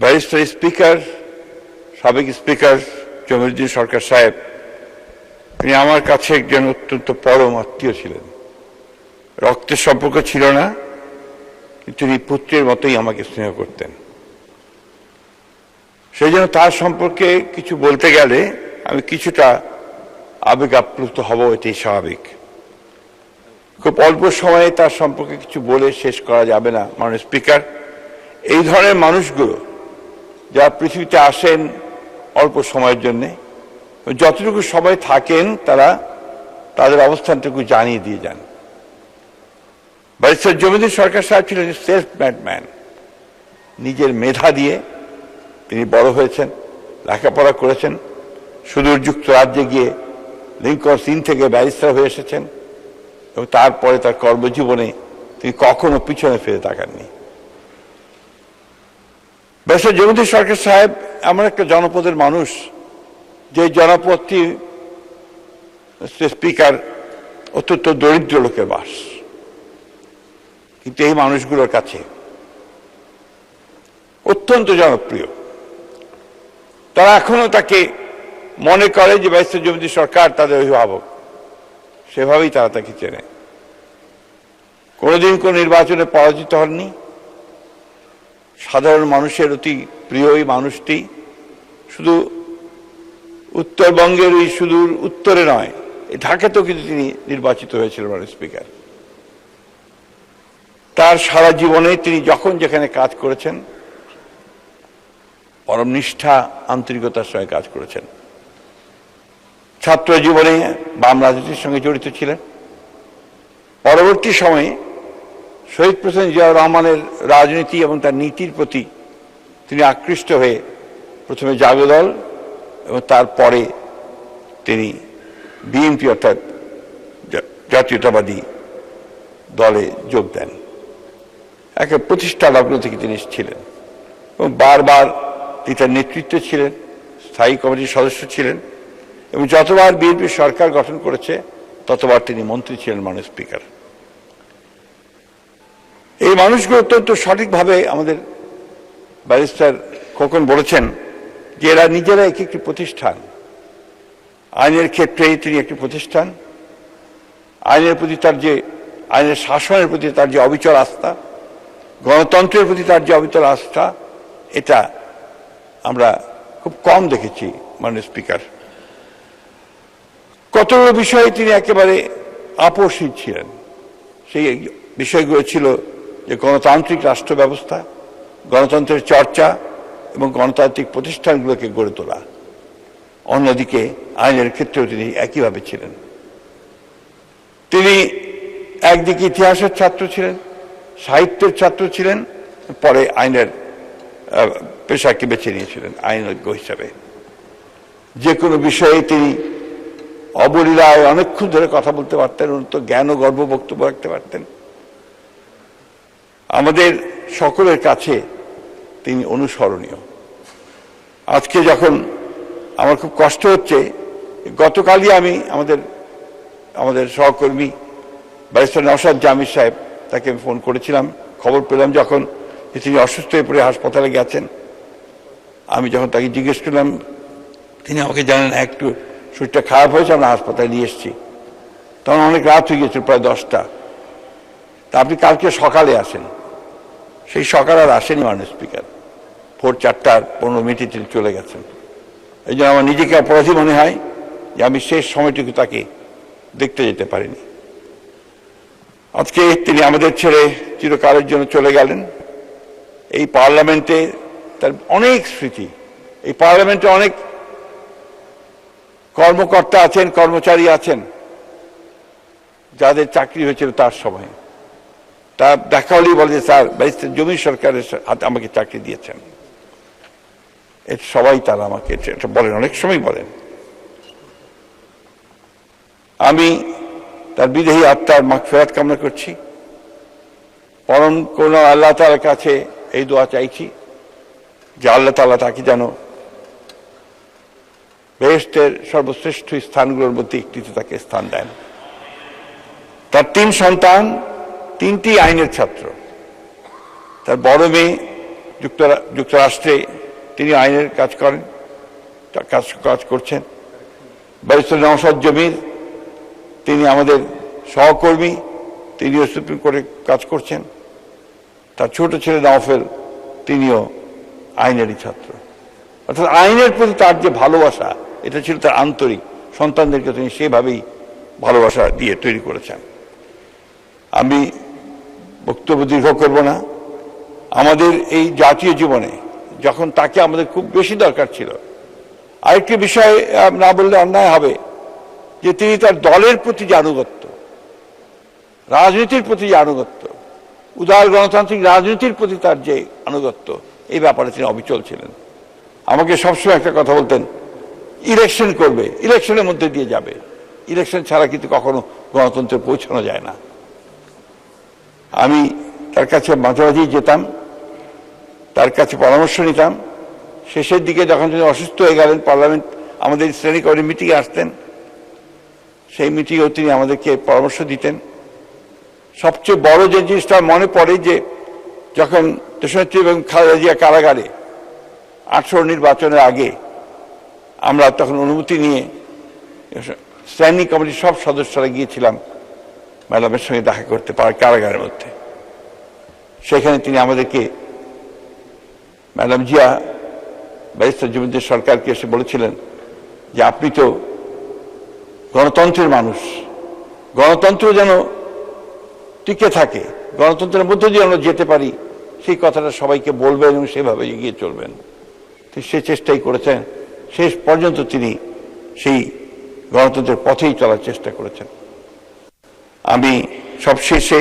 Barrister speaker, সাবেক speaker Jamiruddin সরকার সাহেব, তিনি আমার কাছে একজন অত্যন্ত পরম আত্মীয় ছিলেন। রক্তের সম্পর্ক ছিল না, কিন্তু তিনি পুত্রের মতোই আমাকে স্নেহ করতেন। সেই জন্য তার সম্পর্কে কিছু বলতে গেলে আমি কিছুটা আবেগ আপ্লুত হব, এটাই স্বাভাবিক। খুব অল্প সময়ে তার সম্পর্কে কিছু বলে শেষ করা যাবে না। মাননীয় স্পিকার, এই ধরনের মানুষগুলো যারা পৃথিবীতে আসেন অল্প সময়ের জন্যে, যতটুকু সময় থাকেন তারা তাদের অবস্থানটুকু জানিয়ে দিয়ে যান। ব্যারিস্টার জমিরুদ্দিন সরকার সাহেব ছিলেন সেলফ মেড ম্যান। নিজের মেধা দিয়ে তিনি বড় হয়েছেন, লেখাপড়া করেছেন, সুদূর যুক্তরাজ্যে গিয়ে লিঙ্কনস ইন থেকে ব্যারিস্টার হয়ে এসেছেন এবং তারপরে তার কর্মজীবনে তিনি কখনো পিছনে ফিরে তাকাননি। ব্যারিস্টার জমিরুদ্দিন সরকার সাহেব এমন একটা জনপদের মানুষ, যে জনপদটি স্পিকার অত্যন্ত দরিদ্র লোকের বাস, কিন্তু এই মানুষগুলোর কাছে অত্যন্ত জনপ্রিয়। তারা এখনো তাকে মনে করে যে ব্যারিস্টার জমিরুদ্দিন সরকার তাদের অভিভাবক, সেভাবেই তারা তাকে চেনে। কোনোদিন কোন নির্বাচনে পরাজিত হননি। সাধারণ মানুষের অতি প্রিয় এই মানুষটি শুধু উত্তরবঙ্গের ওই সুদূর উত্তরে নয়, ঢাকাতেও কিন্তু তিনি নির্বাচিত হয়েছিলেন মাননীয় স্পিকার। তার সারা জীবনে তিনি যখন যেখানে কাজ করেছেন পরম নিষ্ঠা আন্তরিকতার সঙ্গে কাজ করেছেন। ছাত্র জীবনে বাম রাজনীতির সঙ্গে জড়িত ছিলেন। পরবর্তী সময়ে শহীদ প্রেসিডেন্ট জিয়াউর রহমানের রাজনীতি এবং তার নীতির প্রতি তিনি আকৃষ্ট হয়ে প্রথমে জাগদল এবং তারপরে তিনি বিএনপি অর্থাৎ জাতীয়তাবাদী দলে যোগ দেন। একটা প্রতিষ্ঠা লগ্ন থেকে তিনি ছিলেন এবং বারবার তিনি তার নেতৃত্বে ছিলেন, স্থায়ী কমিটির সদস্য ছিলেন এবং যতবার বিএনপি সরকার গঠন করেছে ততবার তিনি মন্ত্রী ছিলেন মাননীয় স্পিকার। এই মানুষগুলো অত্যন্ত সঠিকভাবে আমাদের ব্যারিস্টার খোকন বলেছেন যে এরা নিজেরা একটি প্রতিষ্ঠান। আইনের ক্ষেত্রে তিনি একটি প্রতিষ্ঠান। আইনের প্রতি তার যে আইনের শাসনের প্রতি তার যে অবিচল আস্থা, গণতন্ত্রের প্রতি তার যে অবিচল আস্থা, এটা আমরা খুব কম দেখেছি মাননীয় স্পিকার। কতগুলো বিষয়ে তিনি একেবারে আপোষহীন ছিলেন। সেই বিষয়গুলো ছিল যে গণতান্ত্রিক রাষ্ট্র ব্যবস্থা, গণতন্ত্রের চর্চা এবং গণতান্ত্রিক প্রতিষ্ঠানগুলোকে গড়ে তোলা। অন্যদিকে আইনের ক্ষেত্রেও তিনি একইভাবে ছিলেন। তিনি একদিকে ইতিহাসের ছাত্র ছিলেন, সাহিত্যের ছাত্র ছিলেন, পরে আইনের পেশাকে বেছে নিয়েছিলেন আইনজ্ঞ হিসাবে। যে কোনো বিষয়ে তিনি অবলীলায় অনেকক্ষণ ধরে কথা বলতে পারতেন, অত্যন্ত জ্ঞান ও গর্ব বক্তব্য রাখতে পারতেন। আমাদের সকলের কাছে তিনি অনুসরণীয়। আজকে যখন আমার খুব কষ্ট হচ্ছে, গতকালই আমি আমাদের সহকর্মী ব্যারিস্টার নওশাদ জামির সাহেব, তাকে ফোন করেছিলাম, খবর পেলাম যখন যে তিনি অসুস্থ হয়ে পড়ে হাসপাতালে গেছেন। আমি যখন তাকে জিজ্ঞেস করলাম, তিনি আমাকে জানেন একটু শরীরটা খারাপ হয়েছে, আমরা হাসপাতালে নিয়ে এসেছি। তখন অনেক রাত হয়ে গেছিল, প্রায় 10টা। তা আপনি কালকে সকালে আসেন। সেই সকাল আর আসেনি মাননীয় স্পিকার। ভোর 4:15 তিনি চলে গেছেন। এই জন্য আমার নিজেকে অপরাধী মনে হয় যে আমি শেষ সময়টুকু তাকে দেখতে যেতে পারিনি। আজকে তিনি আমাদের ছেড়ে চিরকালের জন্য চলে গেলেন। এই পার্লামেন্টে তার অনেক স্মৃতি, এই পার্লামেন্টে অনেক কর্মকর্তা আছেন, কর্মচারী আছেন যাদের চাকরি হয়েছিল তার সময়। তা দেখা হলেই বলে যে স্যার ব্যারিস্টার জমির সরকারের হাতে আমাকে চাকরি দিয়েছেন। এটা সবাই তারা আমাকে এটা বলেন, অনেক সময় বলেন। আমি তার বিদেহী আত্মার মাগফিরাত কামনা করছি। পরম করুণা আল্লাহ তাআলার কাছে এই দোয়া চাইছি যে আল্লাহ তাআলা তাকে যেন বেহেশতের সর্বশ্রেষ্ঠ স্থানগুলোর মধ্যে একটিতে তাকে স্থান দেন। তার 3 সন্তান, 3টি আইনের ছাত্র। তার বড় মেয়ে যুক্তরাষ্ট্রে তিনি আইনের কাজ করেন, কাজ করছেন। ব্যারিস্টার নওশাদ জমির, তিনি আমাদের সহকর্মী, তিনিও সুপ্রিম কোর্টে কাজ করছেন। তার ছোট ছেলে নওফেল, তিনিও আইনেরই ছাত্র। অর্থাৎ আইনের প্রতি তার যে ভালোবাসা, এটা ছিল তার আন্তরিক। সন্তানদেরকে তিনি সেভাবেই ভালোবাসা দিয়ে তৈরি করেছেন। আমি বক্তব্য দীর্ঘ করব না। আমাদের এই জাতীয় জীবনে যখন তাকে আমাদের খুব বেশি দরকার ছিল, আরেকটি বিষয় না বললে অন্যায় হবে, যে তিনি তার দলের প্রতি যে আনুগত্য, রাজনীতির প্রতি যে আনুগত্য, উদার গণতান্ত্রিক রাজনীতির প্রতি তার যে আনুগত্য, এই ব্যাপারে তিনি অবিচল ছিলেন। আমাকে সবসময় একটা কথা বলতেন, ইলেকশন করবে, ইলেকশনের মধ্যে দিয়ে যাবে, ইলেকশন ছাড়া কিন্তু কখনো গণতন্ত্রে পৌঁছানো যায় না। আমি তার কাছে মাঝে মাঝেই যেতাম, তার কাছে পরামর্শ নিতাম। শেষের দিকে যখন তিনি অসুস্থ হয়ে গেলেন, পার্লামেন্ট আমাদের শ্রেণী করে মিটিংয়ে আসতেন, সেই মিটিংয়েও তিনি আমাদেরকে পরামর্শ দিতেন। সবচেয়ে বড় যে জিনিসটা মনে পড়ে, যে যখন দেশনেত্রী এবং খালেদা জিয়া কারাগারে 18 নির্বাচনের আগে, আমরা তখন অনুমতি নিয়ে স্ট্যান্ডিং কমিটির সব সদস্যরা গিয়েছিলাম ম্যাডামের সঙ্গে দেখা করতে কারাগারের মধ্যে। সেখানে তিনি আমাদেরকে, ম্যাডাম জিয়া ব্যারিস্টার জমিদের সরকারকে এসে বলেছিলেন যে আপনি তো গণতন্ত্রের মানুষ, গণতন্ত্র যেন টিকে থাকে, গণতন্ত্রের মধ্যে দিয়ে আমরা যেতে পারি, সেই কথাটা সবাইকে বলবেন এবং সেভাবে এগিয়ে চলবেন। তো সে চেষ্টাই করেছেন, শেষ পর্যন্ত তিনি সেই গণতন্ত্রের পথেই চলার চেষ্টা করেছেন। আমি সবশেষে